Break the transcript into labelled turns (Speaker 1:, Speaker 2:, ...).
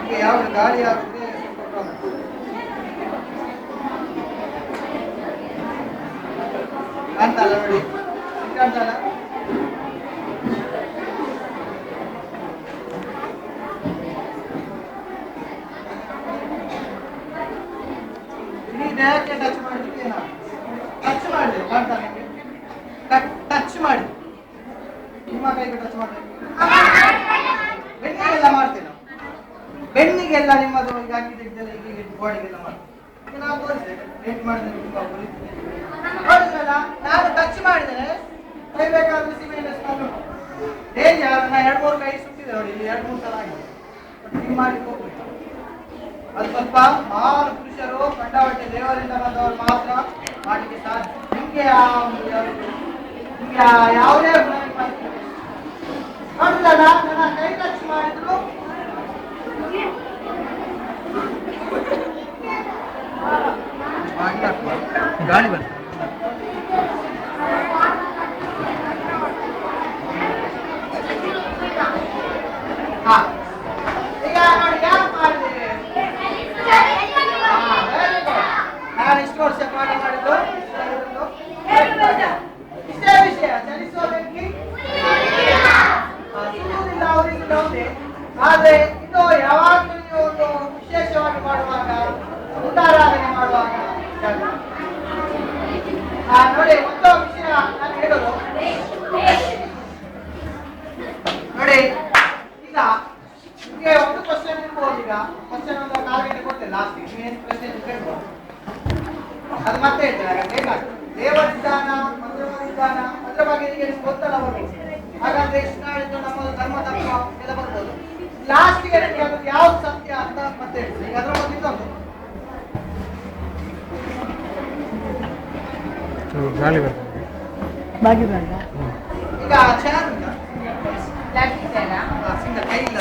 Speaker 1: ನಿಮಗೆ ಯಾವ ಗಾಳಿ ಆಗುತ್ತೆ ಕಾಣ್ತಲ್ಲ ನೋಡಿ, ಕಾಣ್ತಲ್ಲ. ದೇಹಕ್ಕೆ ಟಚ್ ಮಾಡಿದ್ರೆ ಏನ ಟಚ್ ಮಾಡಿದೆ ಕಾಣ್ತಾ ನಿಮಗೆ, ಟಚ್ ಮಾಡಿ ನಿಮ್ಮ ಕೈಗೆ ಟಚ್ ಮಾಡಿ. ಬೆನ್ನಿಗೆಲ್ಲ ಮಾಡ್ತೇವೆ ನಾವು, ಬೆನ್ನಿಗೆಲ್ಲ ನಿಮ್ಮದು ಈಗ ಹಾಕಿದ್ದೆಲ್ಲ ಈಗ ಬಾಡಿಗೆಲ್ಲ ಮಾಡ್ತೇವೆ. ನಾವು ತೋರಿಸ್ತೇವೆ ರೇಟ್ ಮಾಡಿದ್ರೆ ನೋಡಿದ್ರಲ್ಲ, ನಾನು ಟಚ್ ಮಾಡಿದ್ದೇನೆ. ಕೈ ಬೇಕಾದ್ರೆ ಸಿಮೆಂಟ್ ಡೇಂಜರ್. ನಾನು 2-3 ಕೈ ಸುಟ್ಟಿದೆ ನೋಡಿ, ಇಲ್ಲಿ 2-3 ಸಲ ಆಗಿದೆ. ಹಿಂಗೆ ಮಾಡಿ ಹೋಗ್ಬೇಕು. ಅದು ಸ್ವಲ್ಪ ಮಹಾನ್ ಪುರುಷರು ಕಂಡಾವಟ್ಟೆ ದೇವರಿಂದ ಬಂದವರು ಮಾತ್ರ ಮಾಡಲಿಕ್ಕೆ ಸಾಧ್ಯ. ನಿಮಗೆ ಯಾವುದೇ ನೋಡಿದ್ರಲ್ಲ, ನನ್ನ ಕೈ ಟಚ್ ಮಾಡಿದ್ರು ಗಾಳಿ ಬರ್ತದೆ. ಹಾ, ಈಗ ನೋಡಿ ಯಾಕೆ ಮಾಡಿದೆ ನಾನು ಇಷ್ಟು ವರ್ಷ ಪಾಠ ಮಾಡಿದ್ದು ಇಷ್ಟೇ ವಿಷಯ. ಚಲಿಸುವ ಬೆಂಕಿ ಸುಡುವುದಿಲ್ಲ, ಅವರಿಗೆ ಒಂದೇ. ಆದ್ರೆ ಇದು ಯಾವಾಗಲೂ ನೀವು ಒಂದು ವಿಶೇಷವಾಗಿ ಮಾಡುವಾಗ, ಉದಾಹರಣೆ ಮಾಡುವಾಗ ನೋಡಿ ಒಂದು ವಿಷಯ ನಾನು ಹೇಳೋದು ನೋಡಿ. ಈಗ ನಿಮಗೆ ಒಂದು ಕ್ವಶನ್ ಇರ್ಬೋದು. ಈಗ ಕ್ವಶನ್ ಒಂದು 4 ಗಂಟೆ ಕೊಡ್ತೇನೆ ಲಾಸ್ಟ್. ನೀವೇನು ಪ್ರಶ್ನೆ ಕೇಳ್ಬೋದು, ಅದು ಮತ್ತೆ ಹೇಳ್ತೇನೆ. ಬೇಕಾಗ್ತದೆ ದೇವರಿದ್ದಾನ, ಮಂತ್ರವಿದ್ದಾನ, ಅದ್ರ ಬಗ್ಗೆ ನಿಮಗೆ ಗೊತ್ತಲ್ಲ ಬರ್ಬೋದು. ಹಾಗಾದ್ರೆ ನಾಳಿದ್ದು ನಮ್ಮ ಧರ್ಮ ತತ್ವ ಎಲ್ಲ ಬರ್ಬೋದು. ಲಾಸ್ಟ್ಗೆ ನಿಮಗೆ ಅದು ಯಾವ್ದು ಸತ್ಯ ಅಂತ ಮತ್ತೆ ಹೇಳ್ತೇನೆ. ಈಗ ಅದ್ರ ಬಗ್ಗೆ ಇನ್ನೊಂದು ಗಾಳಿ ಬರ್ತದೆ. ಈಗ